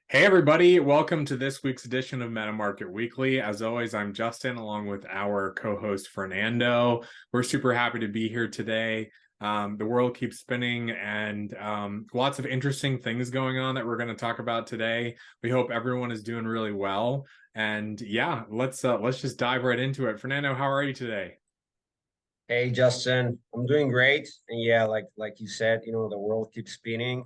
Hey everybody, welcome to this week's edition of Meta Market Weekly. As always, I'm Justin along with our co-host Fernando. We're super happy to be here today. The world keeps spinning and lots of interesting things going on that we're going to talk about today. We hope everyone is doing really well. And yeah, let's just dive right into it. Fernando, how are you today? Hey Justin, I'm doing great. And yeah, like you said, the world keeps spinning.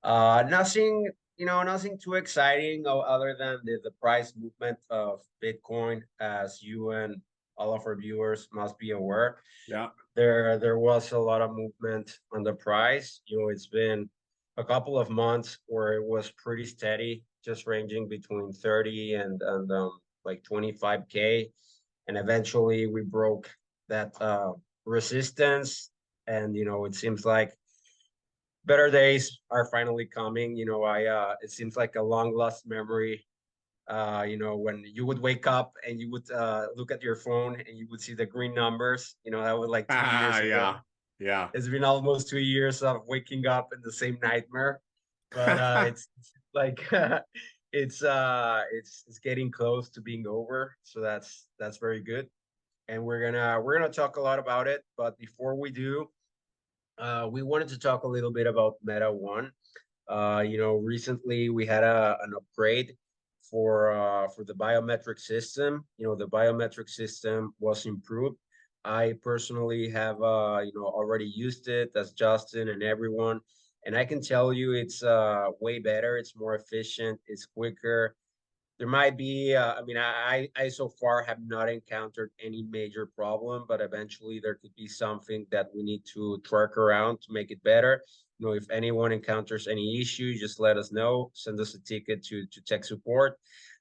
Nothing, nothing too exciting other than the price movement of Bitcoin, as you and all of our viewers must be aware. Yeah. There was a lot of movement on the price. It's been a couple of months where it was pretty steady, just ranging between 30 and like 25K. And eventually we broke that resistance. And it seems like better days are finally coming. I it seems like a long lost memory. When you would wake up and you would look at your phone and you would see the green numbers. That was like 2 years Yeah. ago. Yeah. It's been almost 2 years of waking up in the same nightmare, but it's like it's getting close to being over. So that's very good, and we're gonna talk a lot about it. But before we do, we wanted to talk a little bit about Meta One. Recently we had an upgrade for the biometric system. The biometric system was improved. I personally have already used it, as Justin and everyone, and I can tell you it's way better. It's more efficient. It's quicker. There might be, I so far have not encountered any major problem, but eventually there could be something that we need to track around to make it better. If anyone encounters any issue, just let us know. Send us a ticket to tech support.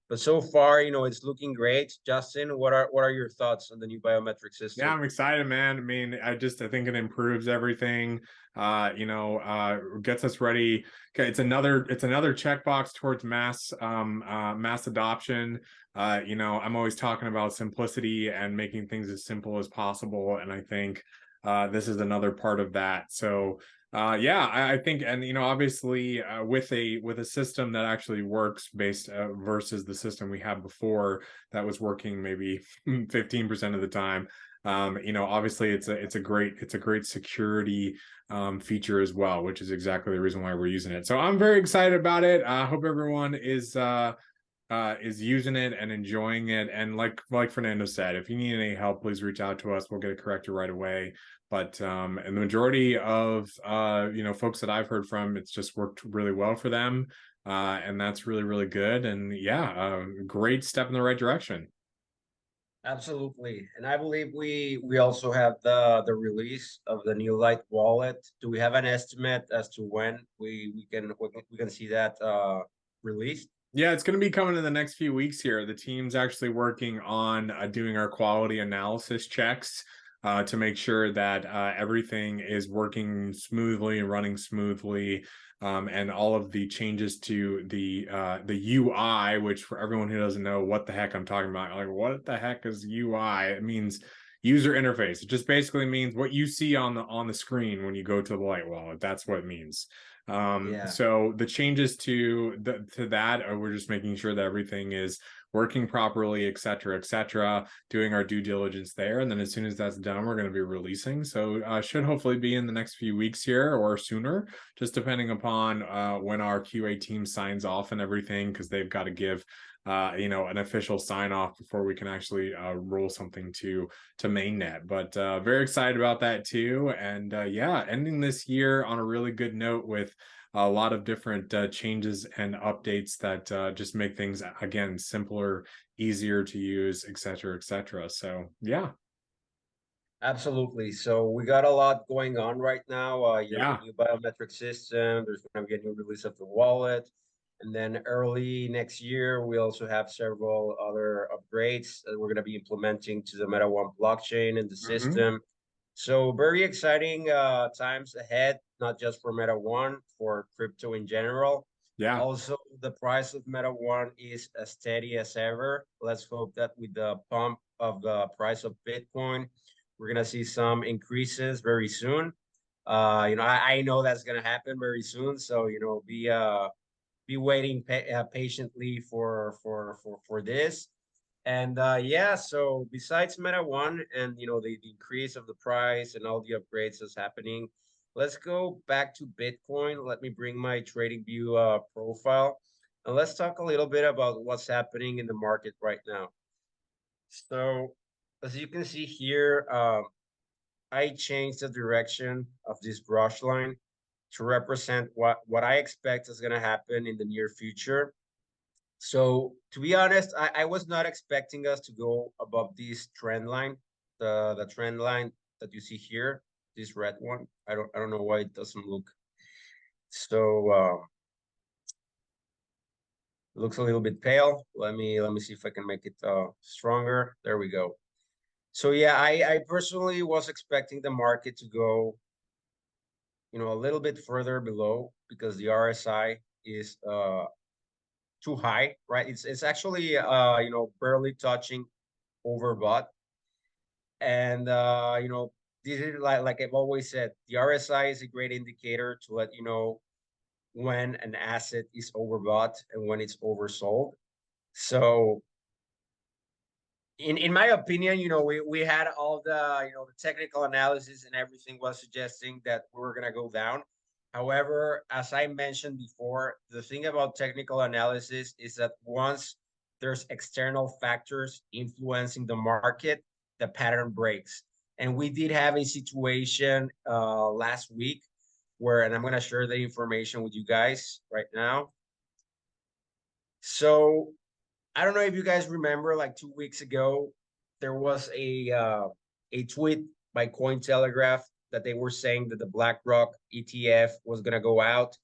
But so far, it's looking great. Justin, what are your thoughts on the new biometric Yeah, system? I'm excited, man. I mean, I think it improves everything. Gets us ready. Okay, it's another checkbox towards mass adoption. I'm always talking about simplicity and making things as simple as possible, and I think this is another part of that. So yeah, I think, and obviously, with a system that actually works based versus the system we had before that was working maybe 15% of the time. Obviously it's a great security feature as well, which is exactly the reason why we're using it. So I'm very excited about it. I hope everyone is using it and enjoying it. And like Fernando said, if you need any help, please reach out to us. We'll get it corrected right away. But and the majority of folks that I've heard from, it's just worked really well for them. And that's really, really good. And yeah, great step in the right direction. Absolutely. And I believe we also have the release of the new Light wallet. Do we have an estimate as to when we can see that released? Yeah, it's going to be coming in the next few weeks here. The team's actually working on doing our quality analysis checks to make sure that everything is working smoothly and running smoothly, and all of the changes to the UI, which for everyone who doesn't know what the heck I'm talking about, like what the heck is UI? It means user interface. It just basically means what you see on the screen when you go to the Light wallet. That's what it means. Yeah. So the changes to that are we're just making sure that everything is working properly, et cetera, et cetera, doing our due diligence there. And then as soon as that's done, we're going to be releasing. So should hopefully be in the next few weeks here or sooner, just depending upon when our QA team signs off and everything, because they've got to give an official sign off before we can actually roll something to mainnet. But very excited about that too. And yeah, ending this year on a really good note with a lot of different changes and updates that just make things again simpler, easier to use, et cetera, et cetera. So yeah, Absolutely. So we got a lot going on right now. The yeah. new biometric system, there's going to be a new release of the wallet. And then early next year, we also have several other upgrades that we're going to be implementing to the Meta One blockchain and the Hmm. system. So very exciting times ahead, not just for Meta One, for crypto in general. Yeah. Also, the price of Meta One is as steady as ever. Let's hope that with the pump of the price of Bitcoin, we're gonna see some increases very soon. I know that's gonna happen very soon. So be be waiting patiently for this. And yeah, so besides Meta One and the increase of the price and all the upgrades that's happening, let's go back to Bitcoin. Let me bring my trading view profile, and let's talk a little bit about what's happening in the market right now. So as you can see here, I changed the direction of this brush line to represent what I expect is going to happen in the near future. So to be honest, I was not expecting us to go above this trend line, the trend line that you see here, this red one. I don't know why it doesn't look so looks a little bit pale. Let me see if I can make it stronger. There we go. So yeah, I personally was expecting the market to go, a little bit further below because the RSI is too high, right? It's actually barely touching overbought. And this is like I've always said, the RSI is a great indicator to let you know when an asset is overbought and when it's oversold. So in my opinion, we had all the technical analysis and everything was suggesting that we were gonna go down. However, as I mentioned before, the thing about technical analysis is that once there's external factors influencing the market, the pattern breaks. And we did have a situation last week where, and I'm gonna share the information with you guys right now. So I don't know if you guys remember, like 2 weeks ago, there was a tweet by Cointelegraph that they were saying that the Blackrock ETF was gonna go out,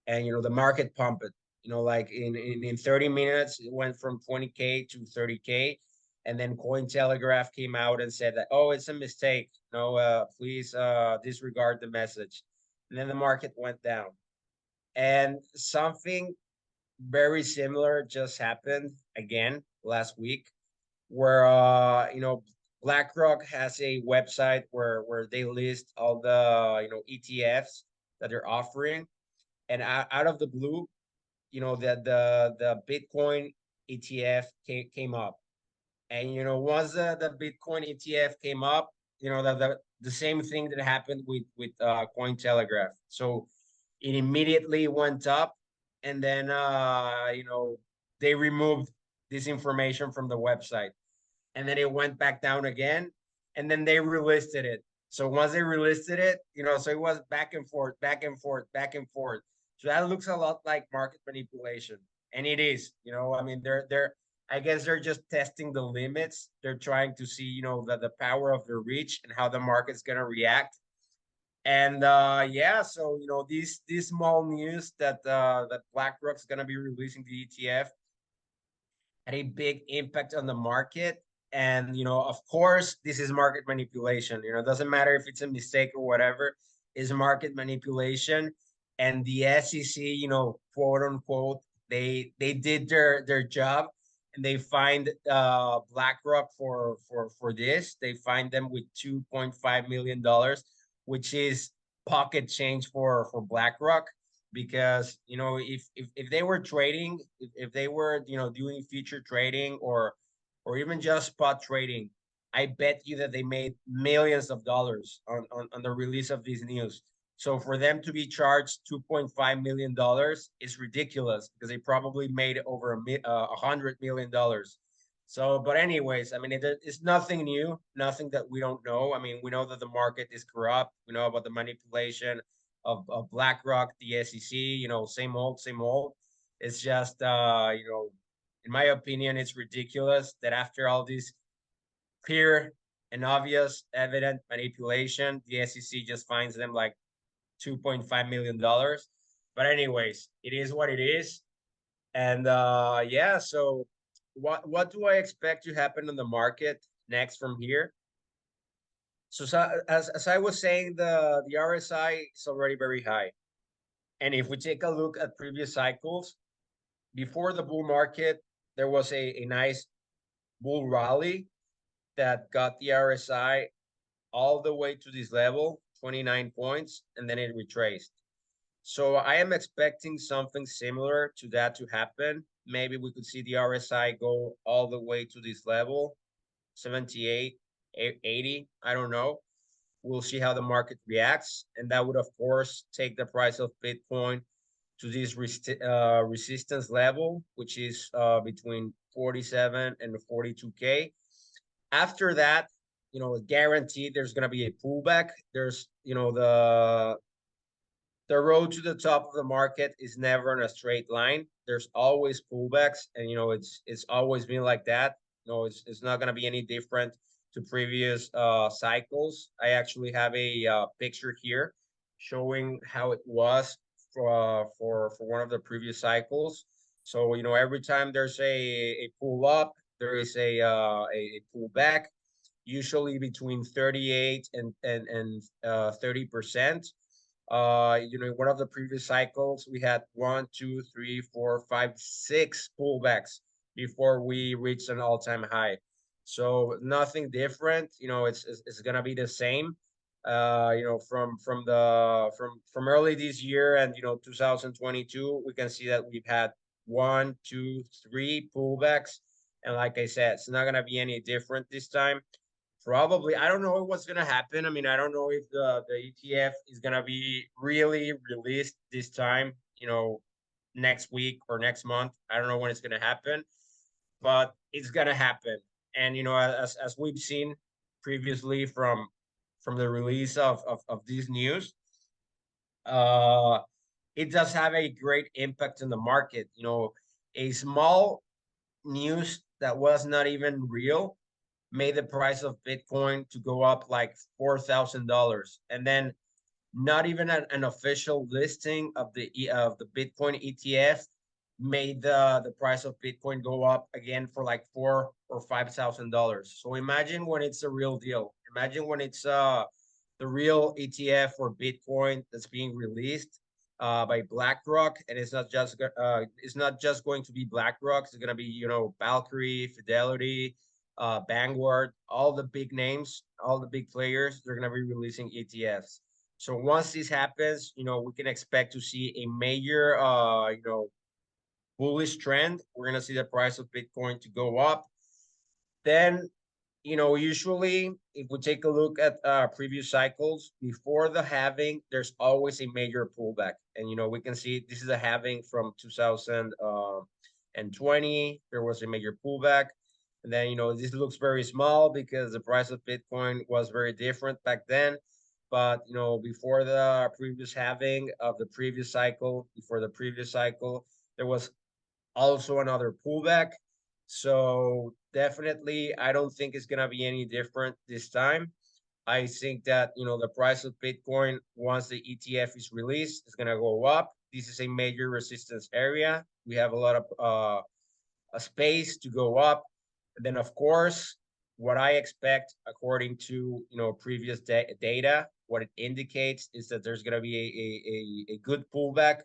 and the market pumped it. Like in 30 minutes, it went from 20K to 30K, and then Cointelegraph came out and said that, oh, it's a mistake. No, please disregard the message. And then the market went down, and something very similar just happened again last week, where BlackRock has a website where they list all the ETFs that they're offering, and out of the blue, that the Bitcoin ETF came up, and once the Bitcoin ETF came up, the same thing that happened with Cointelegraph. So it immediately went up, and then they removed this information from the website, and then it went back down again, and then they relisted it. So once they relisted it, so it was back and forth, back and forth, back and forth. So that looks a lot like market manipulation, and it is. I mean, they're I guess they're just testing the limits. They're trying to see, the power of their reach and how the market's gonna react. And yeah, so these small news that BlackRock's gonna be releasing the ETF had a big impact on the market. And of course, this is market manipulation. It doesn't matter if it's a mistake or whatever, is market manipulation. And the SEC, quote unquote, they did their job, and they fined BlackRock for this. They fined them with $2.5 million, which is pocket change for BlackRock, because if they were trading, if they were doing future trading or even just spot trading, I bet you that they made millions of dollars on the release of these news. So for them to be charged $2.5 million is ridiculous, because they probably made over $100 million. So, but anyways, I mean, it's nothing new, nothing that we don't know. I mean, we know that the market is corrupt. We know about the manipulation of BlackRock, the SEC. Same old, same old. It's just, in my opinion, it's ridiculous that after all this clear and obvious, evident manipulation, the SEC just finds them like $2.5 million. But anyways, it is what it is. And yeah, so what do I expect to happen in the market next from here? So as I was saying, the RSI is already very high. And if we take a look at previous cycles, before the bull market, there was a nice bull rally that got the RSI all the way to this level, 29 points, and then it retraced. So I am expecting something similar to that to happen. Maybe we could see the RSI go all the way to this level, 78, 80. I don't know. We'll see how the market reacts. And that would, of course, take the price of Bitcoin to this resistance level, which is between 47 and 42K. After that, guaranteed there's going to be a pullback. There's, the road to the top of the market is never in a straight line. There's always pullbacks, and it's always been like that. It's not gonna be any different to previous cycles. I actually have a picture here showing how it was for one of the previous cycles. So every time there's a pull up, there is a pull back, usually between 38 and 30%. One of the previous cycles, we had 1, 2, 3, 4, 5, 6 pullbacks before we reached an all-time high. So nothing different. It's gonna be the same. From early this year and 2022, we can see that we've had 1, 2, 3 pullbacks, and like I said, it's not gonna be any different this time. Probably, I don't know what's gonna happen. I mean, I don't know if the ETF is gonna be really released this time, next week or next month. I don't know when it's gonna happen, but it's gonna happen. And as we've seen previously from the release of this news, uh, it does have a great impact in the market. A small news that was not even real made the price of Bitcoin to go up like $4,000, and then not even an official listing of the Bitcoin ETF made the price of Bitcoin go up again for like $4,000 or $5,000. So imagine when it's a real deal. Imagine when it's the real ETF for Bitcoin that's being released by Blackrock, and it's not just going to be Blackrock. It's going to be Valkyrie, Fidelity, Vanguard, all the big names, all the big players. They're going to be releasing ETFs. So once this happens, we can expect to see a major, bullish trend. We're going to see the price of Bitcoin to go up. Then, usually if we take a look at previous cycles, before the halving, there's always a major pullback. And, we can see this is a halving from 2020. There was a major pullback. And then, this looks very small because the price of Bitcoin was very different back then. But, before the previous halving of the previous cycle, there was also another pullback. So definitely, I don't think it's going to be any different this time. I think that, the price of Bitcoin, once the ETF is released, is going to go up. This is a major resistance area. We have a lot of a space to go up. And then, of course, what I expect, according to previous data, what it indicates is that there's going to be a good pullback.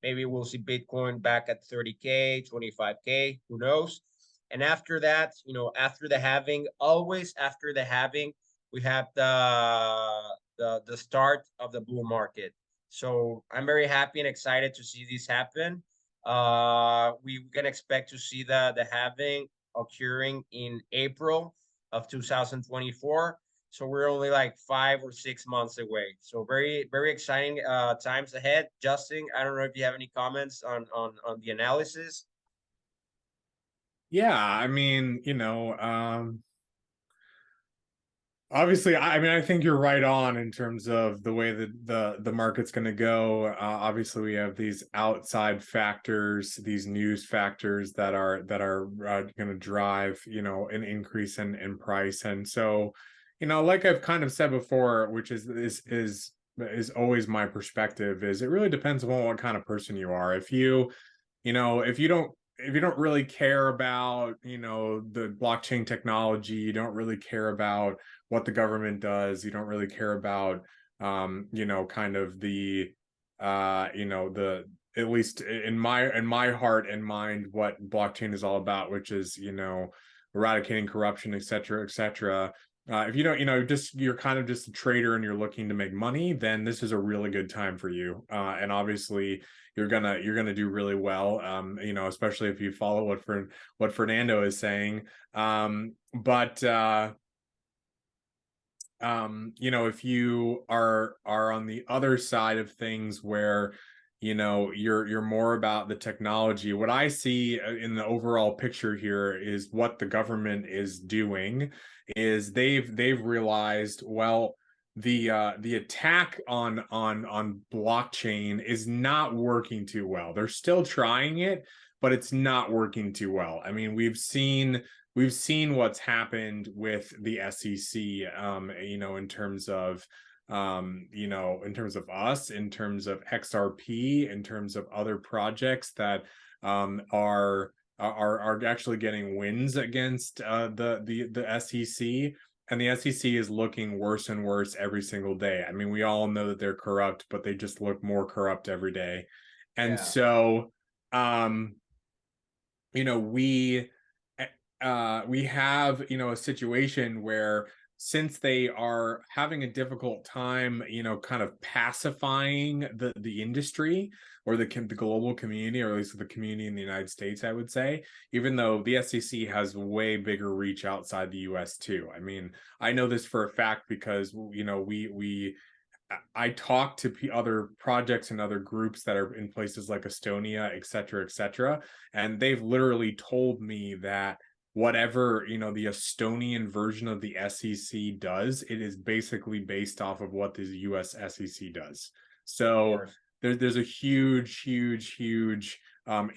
Maybe we'll see Bitcoin back at 30K, 25K, who knows? And after that, after the halving, always after the halving, we have the start of the bull market. So I'm very happy and excited to see this happen. We can expect to see the halving occurring in April of 2024. So we're only like 5 or 6 months away. So very, very exciting times ahead. Justin, I don't know if you have any comments on the analysis. Yeah, I mean, obviously, I mean, I think you're right on in terms of the way that the market's going to go. Obviously, we have these outside factors, these news factors that are going to drive, an increase in price. And so, like I've kind of said before, which is always my perspective, is it really depends on what kind of person you are. If you don't really care about the blockchain technology, you don't really care about what the government does, you don't really care about kind of the the, at least in my heart and mind, what blockchain is all about, which is eradicating corruption, etc., etc. If you don't, just you're kind of just a trader and you're looking to make money, then this is a really good time for you. And obviously, you're gonna do really well. Especially if you follow what Fernando is saying. But if you are on the other side of things where you're more about the technology, what I see in the overall picture here is what the government is doing is they've realized, well, the attack on blockchain is not working too well. They're still trying it, but it's not working too well. I mean, we've seen what's happened with the SEC, in terms of in terms of us, in terms of XRP, in terms of other projects that are actually getting wins against the SEC. And the SEC is looking worse and worse every single day. I mean, we all know that they're corrupt, but they just look more corrupt every day. And Yeah. so, we we have a situation where, since they are having a difficult time kind of pacifying the industry, or the global community, or at least the community in the United States, I would say, even though the SEC has way bigger reach outside the US too. I mean, I know this for a fact because we I talk to other projects and other groups that are in places like Estonia, et cetera, and they've literally told me that whatever the Estonian version of the SEC does, it is basically based off of what the US SEC does. Of So course. there's a huge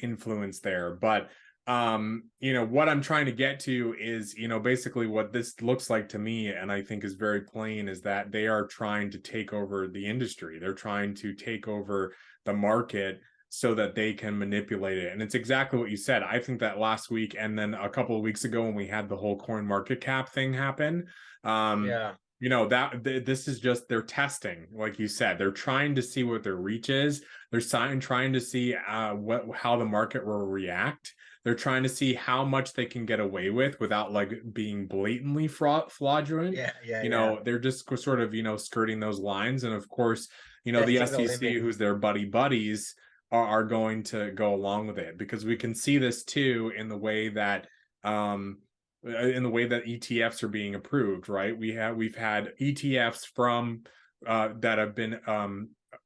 influence there. But what I'm trying to get to is, basically what this looks like to me, and I think is very plain, is that they are trying to take over the industry. They're trying to take over the market so that they can manipulate it. And it's exactly what you said. I think that last week, and then a couple of weeks ago when we had the whole coin market cap thing happen, Yeah. this is just their testing. Like you said, they're trying to see what their reach is. They're trying to see how the market will react. They're trying to see how much they can get away with without like being blatantly fraudulent. Yeah. Yeah. Yeah. They're just sort of skirting those lines. And of course, the Testing the SEC, limit. who's their buddies, are going to go along with it, because we can see this too in the way that ETFs are being approved, right? We've had ETFs from that have been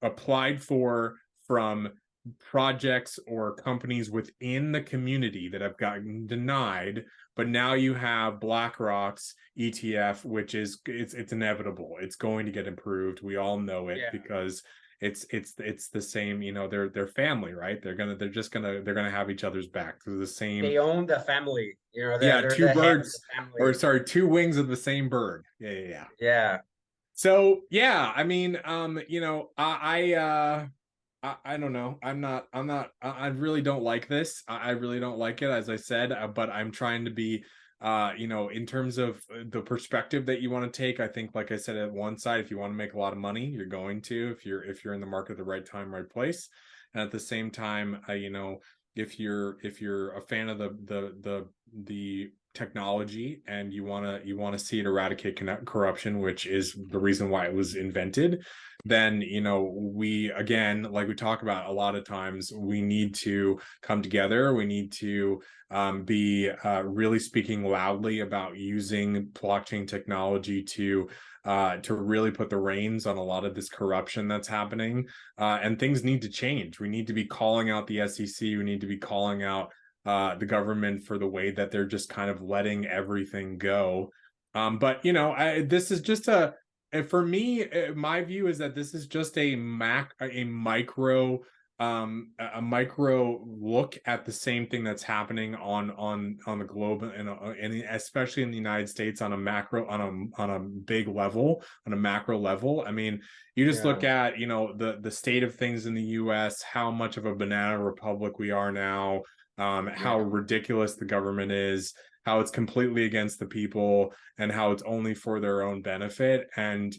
applied for from projects or companies within the community that have gotten denied, but now you have BlackRock's ETF, which is it's inevitable. It's going to get approved. We all know it, Yeah. because it's the same. They're family, right? They're gonna have each other's back. They're the same. They own the family. Yeah, They're two the head of the birds, or family. sorry, two wings of the same bird. Yeah. Yeah. So yeah, I mean, I don't know. I really don't like this. I really don't like it, as I said, but I'm trying to be, in terms of the perspective that you want to take. I think, like I said, at one side, if you want to make a lot of money, you're going to, if you're in the market at the right time, right place. And at the same time, if you're a fan of the technology, and you want to see it eradicate corruption, which is the reason why it was invented, then we, again, like we talk about a lot of times, we need to come together. We need to be really speaking loudly about using blockchain technology to really put the reins on a lot of this corruption that's happening, and things need to change. We need to be calling out the SEC. We need to be calling out the government for the way that they're just kind of letting everything go. But this is just for me, my view is that this is just a micro look at the same thing that's happening on the globe, and especially in the United States, on a big level, on a macro level. I mean, you just Yeah. look at the state of things in the US, how much of a banana republic we are now, how Yeah. ridiculous the government is, how it's completely against the people, and how it's only for their own benefit. And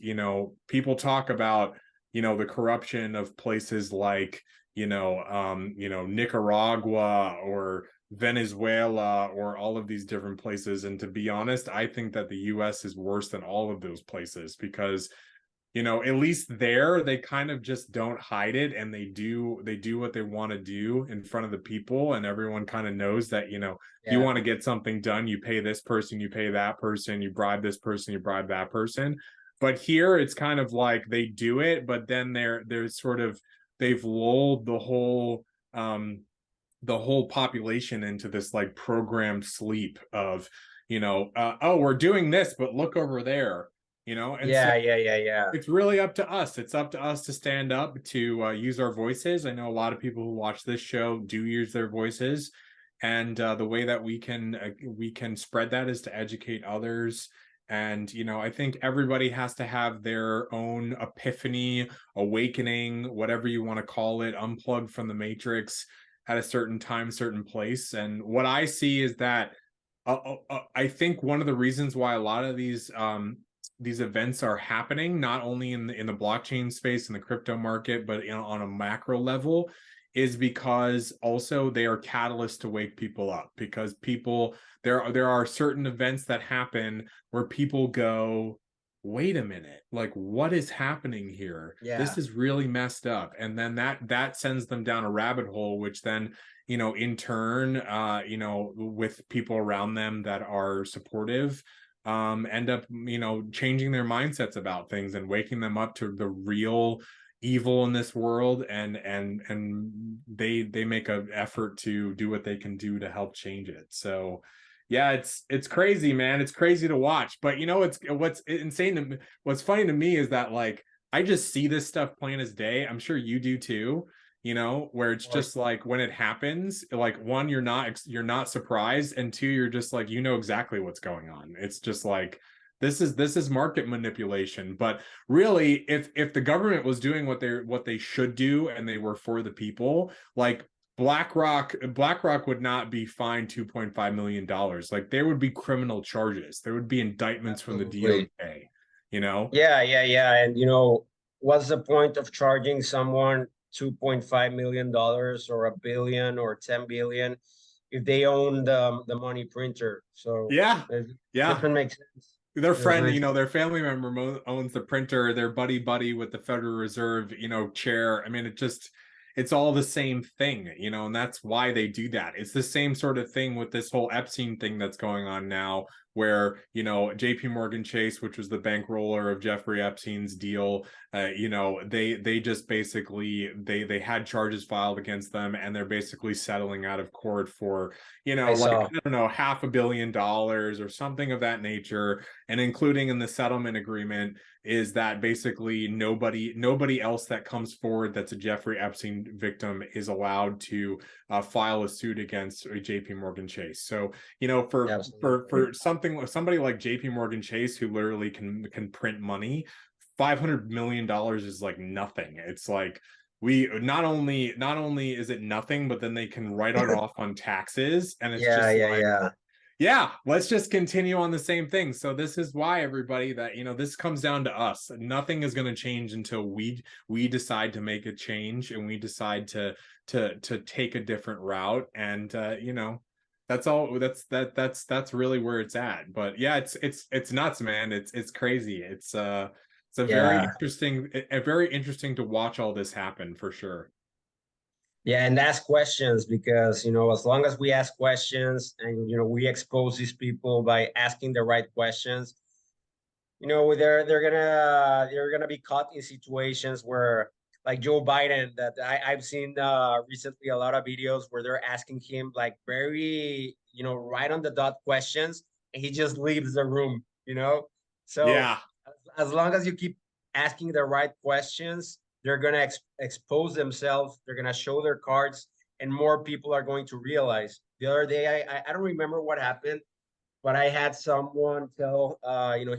people talk about the corruption of places like Nicaragua or Venezuela or all of these different places. And to be honest, I think that the US is worse than all of those places because at least there they kind of just don't hide it, and they do what they want to do in front of the people, and everyone kind of knows that if you Yeah. want to get something done, you pay this person, you pay that person, you bribe this person, you bribe that person. But here it's kind of like they do it, but then they're sort of they've lulled the whole population into this like programmed sleep of oh, we're doing this, but look over there. And so Yeah. it's really up to us. It's up to us to stand up, to use our voices. I know a lot of people who watch this show do use their voices, and the way that we can spread that is to educate others. And I think everybody has to have their own epiphany, awakening, whatever you want to call it, unplugged from the matrix at a certain time, certain place. And what I see is that I think one of the reasons why a lot of these events are happening, not only in the blockchain space and the crypto market, but on a macro level, is because also they are catalysts to wake people up. Because there are certain events that happen where people go, wait a minute, like what is happening here? This Yeah. is really messed up. And then that sends them down a rabbit hole, which then in turn with people around them that are supportive, end up changing their mindsets about things and waking them up to the real evil in this world, and they make an effort to do what they can do to help change it. So yeah, it's crazy, man. It's crazy to watch. But what's insane to me, what's funny to me is that like I just see this stuff plain as day. I'm sure you do too. Where it's Of course. just like when it happens, like one, you're not surprised, and two, you're just like exactly what's going on. It's just like this is market manipulation. But really, if the government was doing what they should do and they were for the people, like BlackRock would not be fined $2.5 million. Like there would be criminal charges. There would be indictments from the Absolutely. DOJ, you know? Yeah. And what's the point of charging someone $2.5 million or a billion or 10 billion if they own the money printer? So Yeah. it Yeah. doesn't make sense. Their It doesn't friend, make sense. their family member owns the printer, their buddy with the Federal Reserve, chair. I mean, it's all the same thing, and that's why they do that. It's the same sort of thing with this whole Epstein thing that's going on now, where, JP Morgan Chase, which was the bankroller of Jeffrey Epstein's deal, they just basically they had charges filed against them, and they're basically settling out of court for, I like, saw. I don't know, $500 million or something of that nature. And including in the settlement agreement is that basically nobody else that comes forward that's a Jeffrey Epstein victim is allowed to file a suit against JP Morgan Chase. So for Absolutely. somebody like JP Morgan Chase, who literally can print money, $500 million is like nothing. It's like, we not only is it nothing, but then they can write it off on taxes, and it's just like, Yeah. yeah, let's just continue on the same thing. So this is why, everybody, that this comes down to us. Nothing is going to change until we decide to make a change, and we decide to take a different route. And that's all. That's really where it's at. But yeah, it's nuts, man. It's crazy. It's Yeah. a very interesting to watch all this happen, for sure. Yeah, and ask questions because as long as we ask questions and we expose these people by asking the right questions, they're gonna be caught in situations where, like Joe Biden, that I've seen recently a lot of videos where they're asking him like very right on the dot questions, and he just leaves the room. So Yeah. as long as you keep asking the right questions, they're gonna expose themselves. They're gonna show their cards, and more people are going to realize. The other day, I don't remember what happened, but I had someone tell,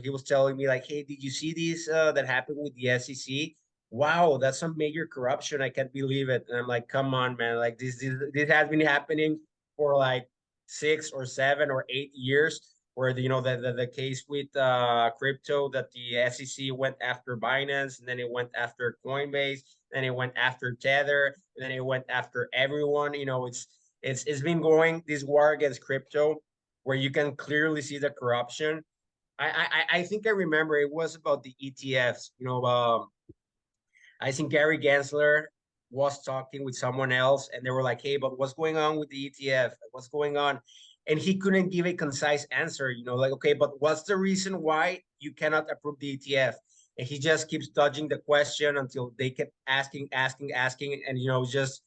he was telling me like, "Hey, did you see this that happened with the SEC? Wow, that's some major corruption. I can't believe it." And I'm like, "Come on, man! Like this has been happening for like 6 or 7 or 8 years." Where the case with crypto, that the SEC went after Binance, and then it went after Coinbase, then it went after Tether, and then it went after everyone. It's been going this war against crypto, where you can clearly see the corruption. I think I remember it was about the ETFs. I think Gary Gensler was talking with someone else, and they were like, "Hey, but what's going on with the ETF? What's going on?" And he couldn't give a concise answer. Like, okay, but what's the reason why you cannot approve the ETF? And he just keeps dodging the question until they kept asking, asking, asking, and just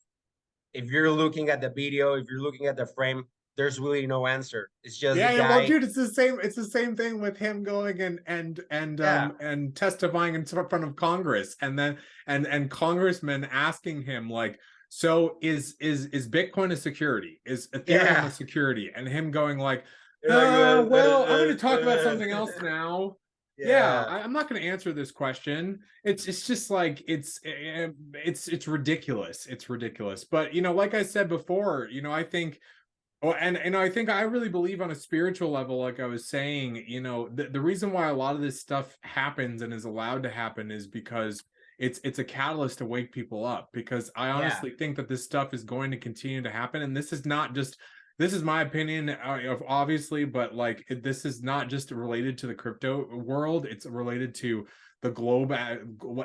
if you're looking at the video, if you're looking at the frame, there's really no answer. It's just the Yeah, yeah. Well, guy. dude, it's the same. It's the same thing with him going Yeah, and testifying in front of Congress, and then and congressmen asking him like, so is Bitcoin a security? Is Ethereum a yeah. security? And him going like, You're like, well, I'm going to talk about something else now. Yeah, yeah, I'm not going to answer this question. It's just like it's ridiculous. It's ridiculous. But like I said before, I think. Well, and I think I really believe on a spiritual level, like I was saying, the reason why a lot of this stuff happens and is allowed to happen is because it's a catalyst to wake people up. Because I yeah, honestly think that this stuff is going to continue to happen, and this is not just this is my opinion, of obviously, but like this is not just related to the crypto world; it's related to the globe,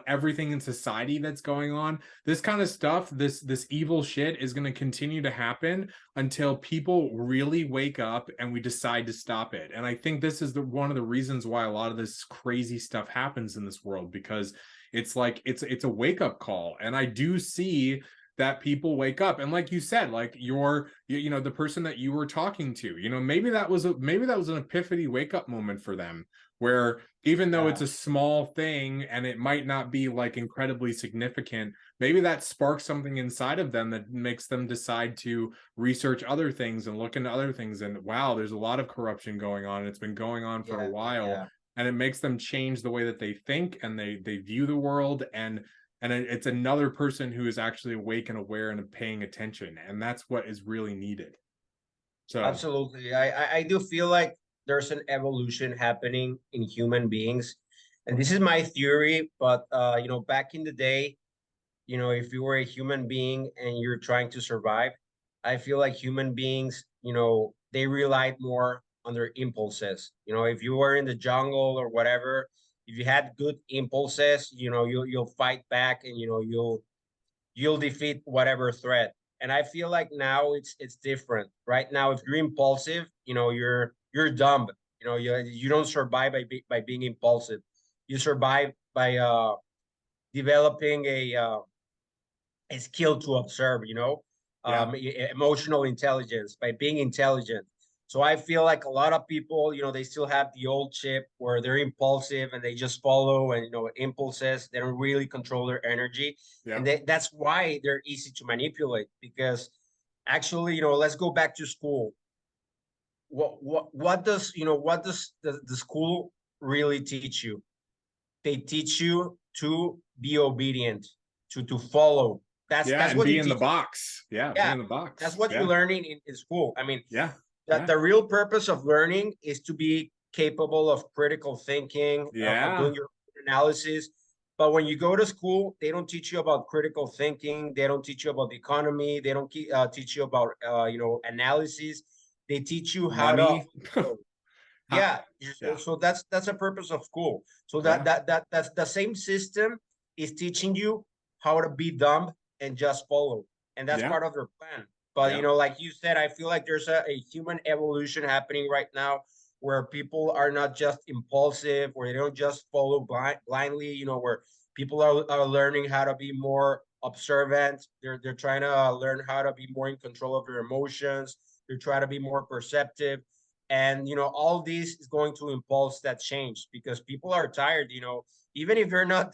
everything in society that's going on. This kind of stuff, this evil shit, is going to continue to happen until people really wake up and we decide to stop it. And I think this is one of the reasons why a lot of this crazy stuff happens in this world, because it's like it's a wake up call. And I do see that people wake up, and like you said, like the person that you were talking to, maybe that was an epiphany wake up moment for them, where even though it's yeah. a small thing and it might not be like incredibly significant, maybe that sparks something inside of them that makes them decide to research other things and look into other things. And wow, there's a lot of corruption going on. It's been going on for a Yeah, while, yeah. and it makes them change the way that they think and they view the world. And it's another person who is actually awake and aware and paying attention, and that's what is really needed. So Absolutely. I do feel like there's an evolution happening in human beings. And this is my theory, but back in the day, if you were a human being and you're trying to survive, I feel like human beings, they relied more on their impulses. If you were in the jungle or whatever, if you had good impulses, you'll fight back, and you'll defeat whatever threat. And I feel like now it's different. Right now, if you're impulsive, you're dumb. You don't survive by being impulsive. You survive by developing a skill to observe. yeah, Emotional intelligence, by being intelligent. So I feel like a lot of people, they still have the old chip where they're impulsive and they just follow, and impulses. They don't really control their energy, yeah, and that's why they're easy to manipulate. Because actually, let's go back to school. What does the school really teach you? They teach you to be obedient, to follow. That's yeah. that's And what be they in the teach. box. Yeah, be Yeah, in the that's box. what you're Yeah, learning in school. I mean, yeah, that yeah, the real purpose of learning is to be capable of critical thinking, of doing yeah, your analysis. But when you go to school, they don't teach you about critical thinking. They don't teach you about the economy. They don't teach you about analysis. They teach you how to money. follow. How, Yeah, so, yeah, so that's a purpose of school. So that yeah, that that that's the same system is teaching you how to be dumb and just follow, and that's yeah, part of their plan. But yeah, like you said, I feel like there's a human evolution happening right now, where people are not just impulsive, where they don't just follow blindly. Where people are learning how to be more observant. They're trying to learn how to be more in control of their emotions. They're trying to be more perceptive, and all this is going to impulse that change, because people are tired. Even if you're not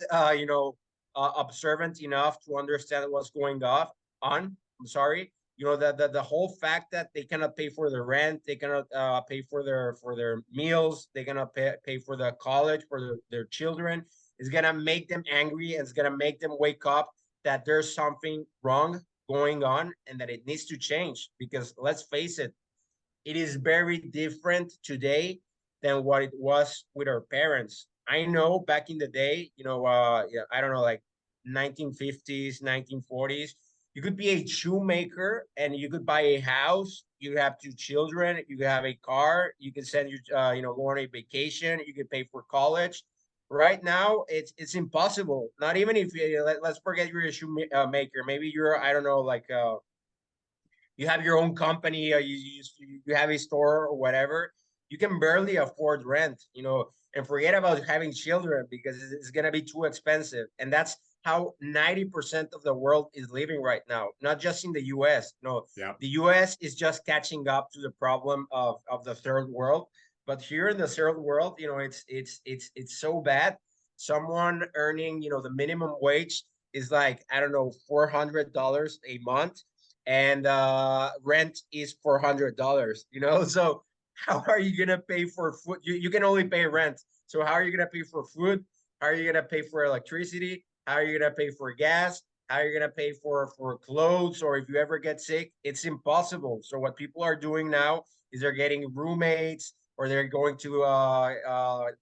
observant enough to understand what's going on. I'm sorry. That the whole fact that they cannot pay for their rent, they cannot pay for their meals, they cannot pay for the college for their children, is gonna make them angry, and it's gonna make them wake up that there's something wrong going on, and that it needs to change. Because let's face it is very different today than what it was with our parents. I know back in the day, yeah, I don't know, like 1950s, 1940s. You could be a shoemaker and you could buy a house. You have two children. You could have a car. You can send your, go on a vacation. You can pay for college. Right now, it's impossible. Not even if let's forget you're a shoemaker. Maybe you're, I don't know, like you have your own company, you have a store or whatever. You can barely afford rent, and forget about having children because it's gonna be too expensive. And that's how 90% of the world is living right now, not just in the US. No, Yeah. the US is just catching up to the problem of the third world. But here in the third world, it's so bad. Someone earning, the minimum wage is like, I don't know, $400 a month, and rent is $400. So how are you gonna pay for food? You can only pay rent. So how are you gonna pay for food? How are you gonna pay for electricity? How are you gonna pay for gas? How are you gonna pay for clothes? Or if you ever get sick, it's impossible. So what people are doing now is they're getting roommates, or they're going to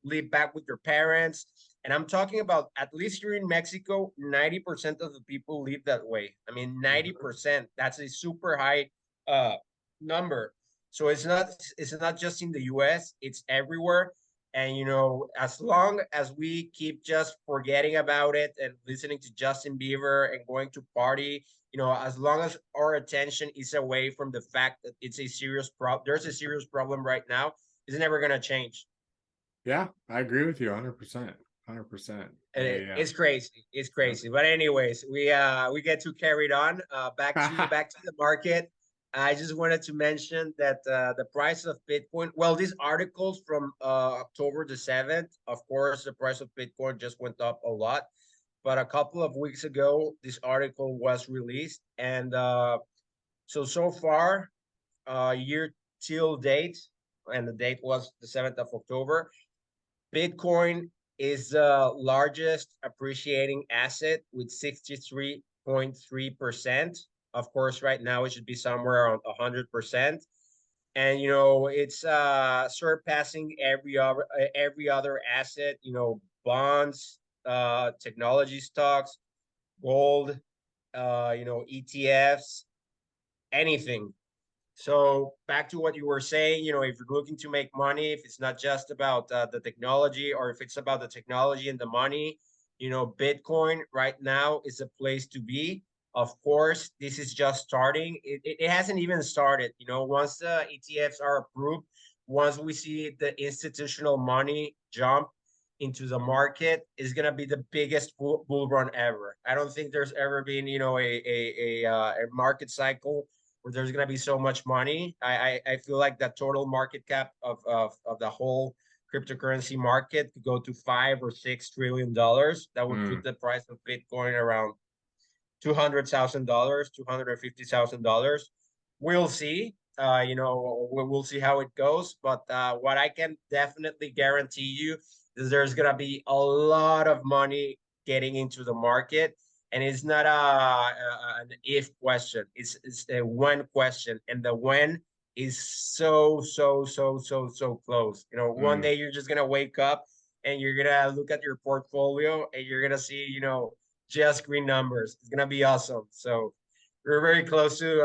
live back with their parents. And I'm talking about, at least here in Mexico, 90% of the people live that way. I mean, 90%. That's a super high uh, number. So it's not just in the US, it's everywhere. And as long as we keep just forgetting about it and listening to Justin Bieber and going to party, as long as our attention is away from the fact that it's a serious problem, there's a serious problem right now, it's never gonna change. Yeah, I agree with you 100%. 100%. And Yeah. it's crazy. It's Yep. crazy. But anyways, we get too carried on. Back to the market. I just wanted to mention that the price of Bitcoin. Well, these articles from October the 7th. Of course, the price of Bitcoin just went up a lot. But a couple of weeks ago, this article was released, and so far, year till date, and the date was the 7th of October. Bitcoin is the largest appreciating asset with 63.3%. Of course, right now it should be somewhere around 100%. And it's surpassing every other asset, bonds, technology stocks, gold, ETFs, anything. So back to what you were saying, if you're looking to make money, if it's not just about the technology, or if it's about the technology and the money, Bitcoin right now is a place to be. Of course, this is just starting. It hasn't even started. Once the ETFs are approved, once we see the institutional money jump into the market, is gonna be the biggest bull run ever. I don't think there's ever been, a market cycle where there's going to be so much money. I feel like the total market cap of the whole cryptocurrency market could go to $5 or $6 trillion. That would put Mm. the price of Bitcoin around $200,000, $250,000. We'll see. We'll see how it goes. But what I can definitely guarantee you is there's gonna be a lot of money getting into the market, and it's not an if question. It's a when question, and the when is so close. One Mm. day you're just gonna wake up and you're gonna look at your portfolio and you're gonna see, just green numbers. It's gonna be awesome. So we're very close to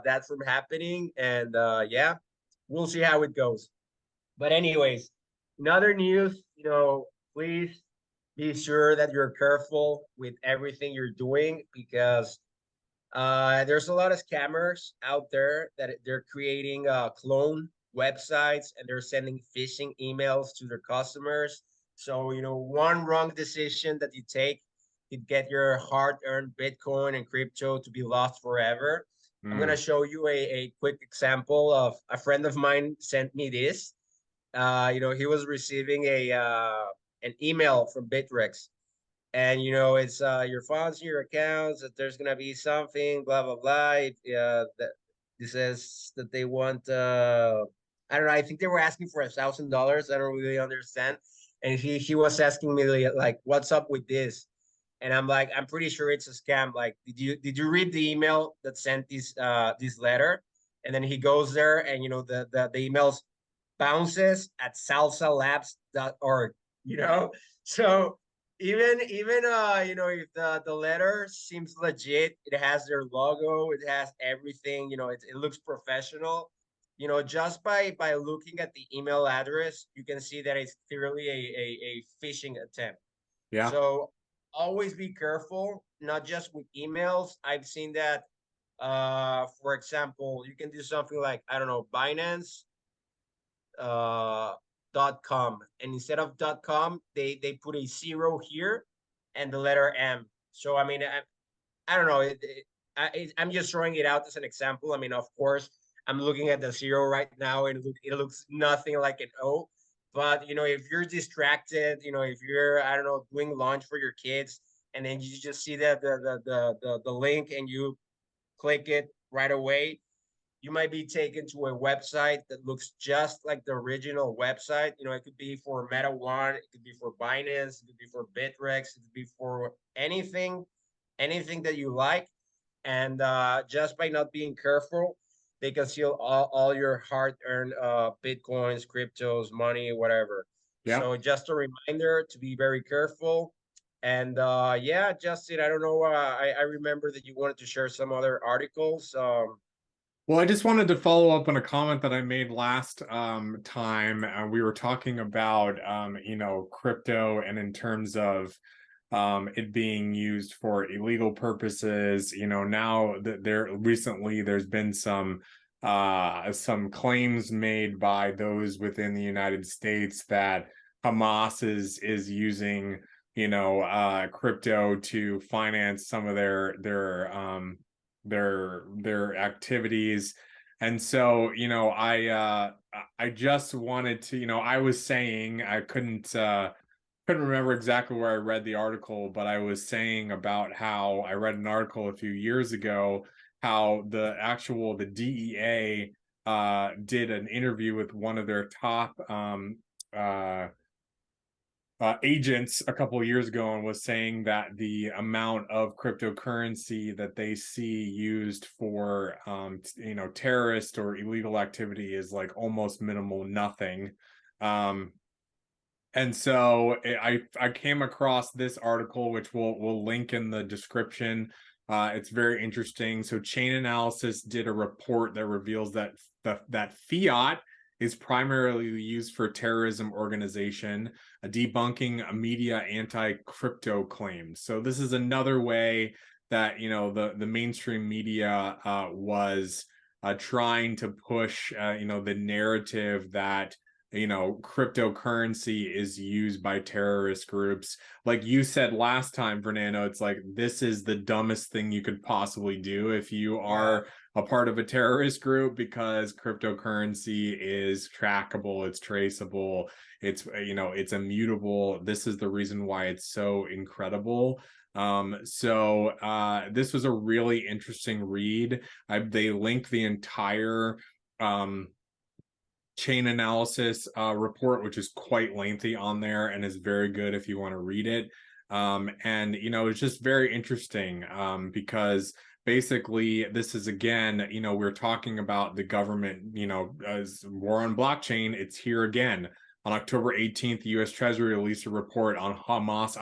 that from happening, and yeah, we'll see how it goes. But anyways, in other news, please be sure that you're careful with everything you're doing, because there's a lot of scammers out there that they're creating clone websites, and they're sending phishing emails to their customers. So, one wrong decision that you take could get your hard-earned Bitcoin and crypto to be lost forever. I'm gonna Mm. show you a quick example of a friend of mine sent me this. He was receiving an email from Bitrex, and it's your funds, your accounts, that there's gonna be something, blah blah blah. That this says that they want I don't know, I think they were asking for $1,000. I don't really understand. And he was asking me, like, what's up with this? And I'm like, I'm pretty sure it's a scam. Like, did you read the email that sent this letter? And then he goes there, and the emails bounces at salsalabs.org. So even you know, if the letter seems legit, it has their logo, it has everything, you know, it looks professional. You know, just by looking at the email address, you can see that it's clearly a phishing attempt. Yeah. So always be careful, not just with emails. I've seen that, for example, you can do something like, I don't know, Binance uh .com, and instead of .com, they put a zero here and the letter M. So I mean, I don't know. I'm just throwing it out as an example. I mean, of course, I'm looking at the zero right now, and it looks nothing like an O. But you know, if you're distracted, you know, if you're, I don't know, doing lunch for your kids, and then you just see the link and you click it right away, you might be taken to a website that looks just like the original website. You know, it could be for Meta One, it could be for Binance, it could be for Bitrex, it could be for anything that you like. And just by not being careful, they can steal all your hard-earned bitcoins, cryptos, money, whatever. Yeah. So just a reminder to be very careful. And yeah, Justin, I don't know. I remember that you wanted to share some other articles. Well, I just wanted to follow up on a comment that I made last time. We were talking about crypto, and in terms of it being used for illegal purposes. You know, now that there's been some claims made by those within the United States that Hamas is using crypto to finance some of their activities. And so, I just wanted to, I was saying I couldn't remember exactly where I read the article, but I was saying about how I read an article a few years ago how the DEA did an interview with one of their top uh, agents a couple of years ago, and was saying that the amount of cryptocurrency that they see used for terrorist or illegal activity is like almost minimal, nothing. And so I came across this article, which we'll link in the description. It's very interesting. So Chainalysis did a report that reveals that that fiat is primarily used for terrorism organization, debunking media anti-crypto claims. So this is another way that the mainstream media was trying to push the narrative that cryptocurrency is used by terrorist groups. Like you said last time, Fernando, it's like this is the dumbest thing you could possibly do if you are a part of a terrorist group, because cryptocurrency is trackable, it's traceable, it's immutable. This is the reason why it's so incredible. This was a really interesting read. They link the entire Chainalysis report, which is quite lengthy on there and is very good if you want to read it. And it's just very interesting because basically this is, again, we're talking about the government, as war on blockchain. It's here again. On October 18th, the U.S. Treasury released a report on Hamas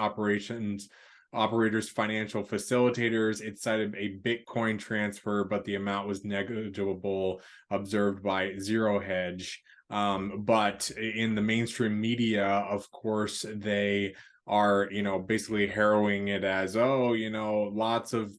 operators, financial facilitators. It cited a Bitcoin transfer, but the amount was negligible, observed by Zero Hedge. But in the mainstream media, of course, they are, basically harrowing it as, lots of,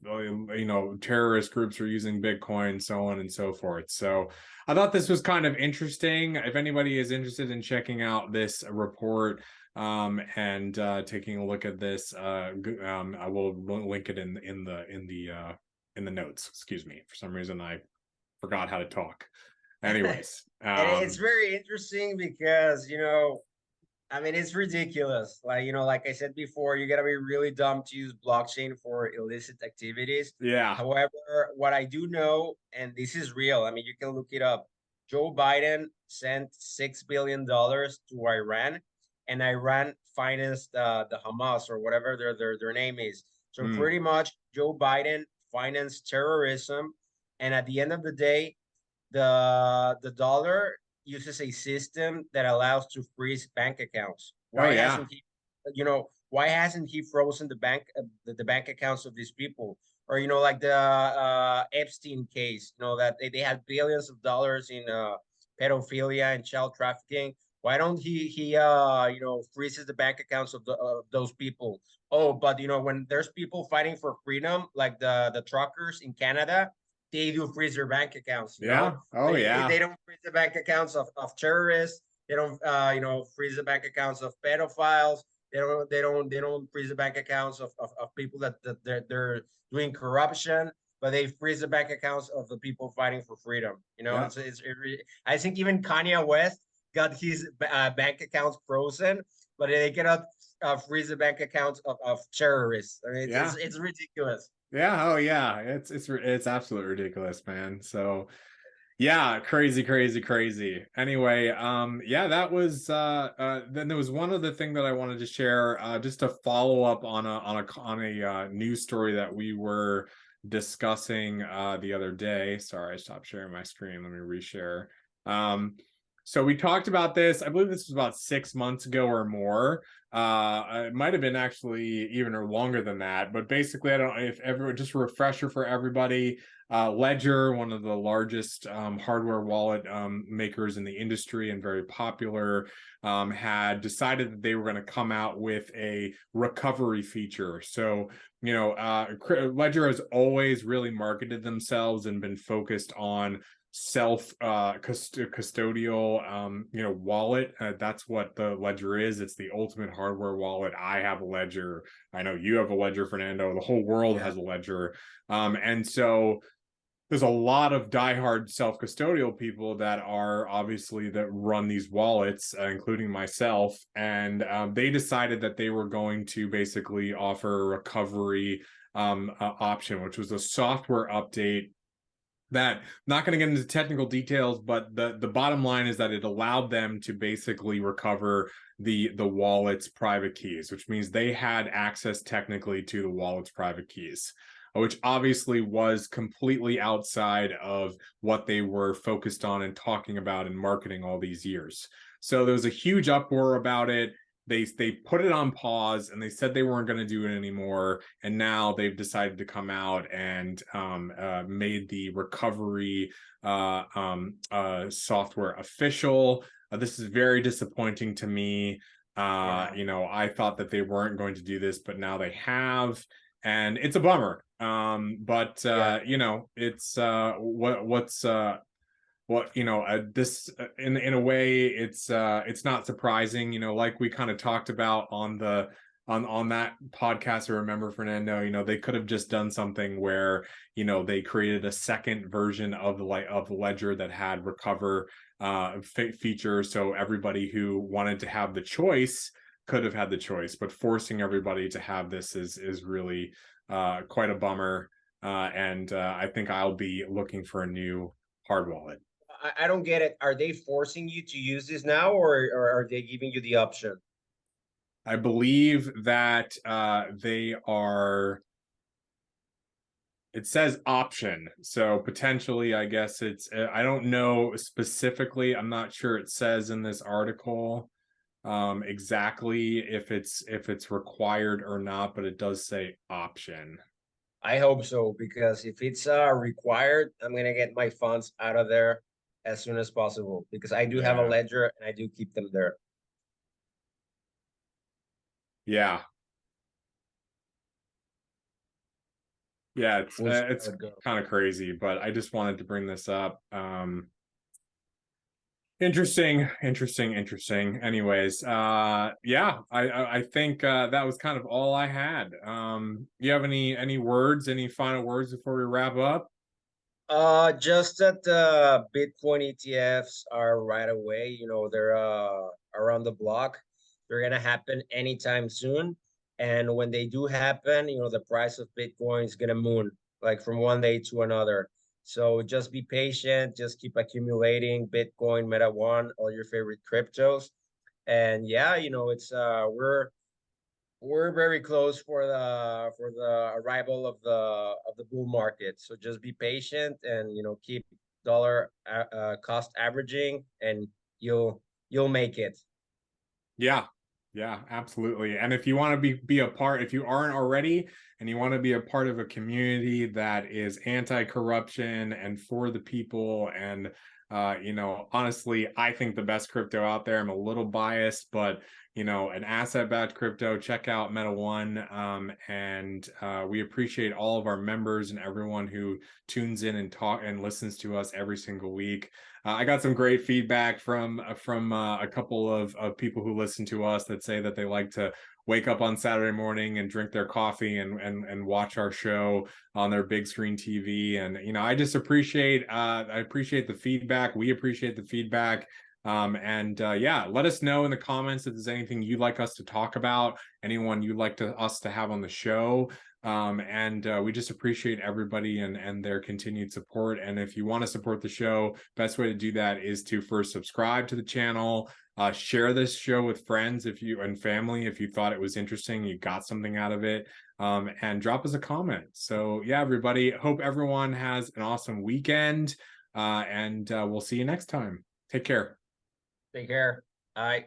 terrorist groups are using Bitcoin, so on and so forth. So I thought this was kind of interesting. If anybody is interested in checking out this report, and taking a look at this, I will link it in the notes. Excuse me, for some reason I forgot how to talk. Anyways, and it's very interesting because I mean, it's ridiculous. Like, like I said before, you gotta be really dumb to use blockchain for illicit activities. yeah. However, what I do know, and this is real, I mean, you can look it up. Joe Biden sent $6 billion to Iran, and Iran financed the Hamas, or whatever their name is. So pretty much Joe Biden financed terrorism, and at the end of the day, the dollar uses a system that allows to freeze bank accounts. Oh Why yeah. hasn't he, why hasn't he frozen the bank accounts of these people? Or like the Epstein case, that they had billions of dollars in pedophilia and child trafficking. Why don't he freezes the bank accounts of those people? Oh, but when there's people fighting for freedom, like the truckers in Canada, they do freeze their bank accounts, Yeah. Oh, yeah. they don't freeze the bank accounts of terrorists. They don't freeze the bank accounts of pedophiles. They don't freeze the bank accounts of people that they're doing corruption, but they freeze the bank accounts of the people fighting for freedom. Yeah. I think even Kanye West got his bank accounts frozen, but they cannot freeze the bank accounts of terrorists. I mean, Yeah. it's ridiculous. Yeah. Oh, yeah. It's absolutely ridiculous, man. So, yeah, crazy, crazy, crazy. Anyway, yeah, that was then there was one other thing that I wanted to share, just to follow up on a news story that we were discussing the other day. Sorry, I stopped sharing my screen. Let me reshare. So we talked about this. I believe this was about 6 months ago or more. It might have been actually even or longer than that, but basically, I don't know if everyone, just a refresher for everybody. Ledger, one of the largest hardware wallet makers in the industry and very popular, had decided that they were going to come out with a recovery feature. So, Ledger has always really marketed themselves and been focused on self custodial wallet. That's what the Ledger is. It's the ultimate hardware wallet. I have a Ledger. I know you have a Ledger, Fernando. The whole world has a Ledger. And so there's a lot of diehard self-custodial people that are obviously that run these wallets, including myself, and they decided that they were going to basically offer a recovery option, which was a software update that, not going to get into technical details, but the bottom line is that it allowed them to basically recover the wallet's private keys, which means they had access technically to the wallet's private keys, which obviously was completely outside of what they were focused on and talking about and marketing all these years. So there was a huge uproar about it. They put it on pause and they said they weren't going to do it anymore, and now they've decided to come out and made the recovery software official. This is very disappointing to me. I thought that they weren't going to do this, but now they have, and it's a bummer. But it's this in a way, it's not surprising, like we kind of talked about on the on that podcast. I remember, Fernando, they could have just done something where they created a second version of the Ledger that had recover feature, so everybody who wanted to have the choice could have had the choice. But forcing everybody to have this is really quite a bummer, and I think I'll be looking for a new hard wallet. I don't get it. Are they forcing you to use this now, or are they giving you the option? I believe that they are. It says option, so potentially, I guess it's. I don't know specifically. I'm not sure it says in this article exactly if it's required or not, but it does say option. I hope so, because if it's required, I'm gonna get my funds out of there as soon as possible, because I do have a Yeah. ledger and I do keep them there. Yeah. Yeah, We'll see it's how it goes. kind of crazy, but I just wanted to bring this up. Interesting, interesting, interesting. Anyways, yeah, I think that was kind of all I had. You have any words, any final words before we wrap up? Just that the Bitcoin ETFs are right away. They're around the block. They're gonna happen anytime soon. And when they do happen, the price of Bitcoin is gonna moon like from one day to another. So just be patient, just keep accumulating Bitcoin, Meta One, all your favorite cryptos. And yeah, we're very close for the arrival of the bull market. So just be patient and keep dollar cost averaging, and you'll make it. Yeah. Yeah, absolutely. And if you want to be a part, if you aren't already, and you want to be a part of a community that is anti-corruption and for the people, and you know, honestly, I think the best crypto out there. I'm a little biased, but you know, an asset-backed crypto, check out Meta One. And we appreciate all of our members and everyone who tunes in and talk and listens to us every single week. I got some great feedback from a couple of people who listen to us that say that they like to wake up on Saturday morning and drink their coffee and watch our show on their big screen TV. And you know, I just appreciate I appreciate the feedback. We appreciate the feedback. And yeah, let us know in the comments if there's anything you'd like us to talk about, anyone you'd like us to have on the show. And we just appreciate everybody and their continued support. And if you want to support the show, best way to do that is to first subscribe to the channel, share this show with friends if you and family if you thought it was interesting, you got something out of it, and drop us a comment. So yeah, everybody, hope everyone has an awesome weekend, and we'll see you next time. Take care. Take care. Bye.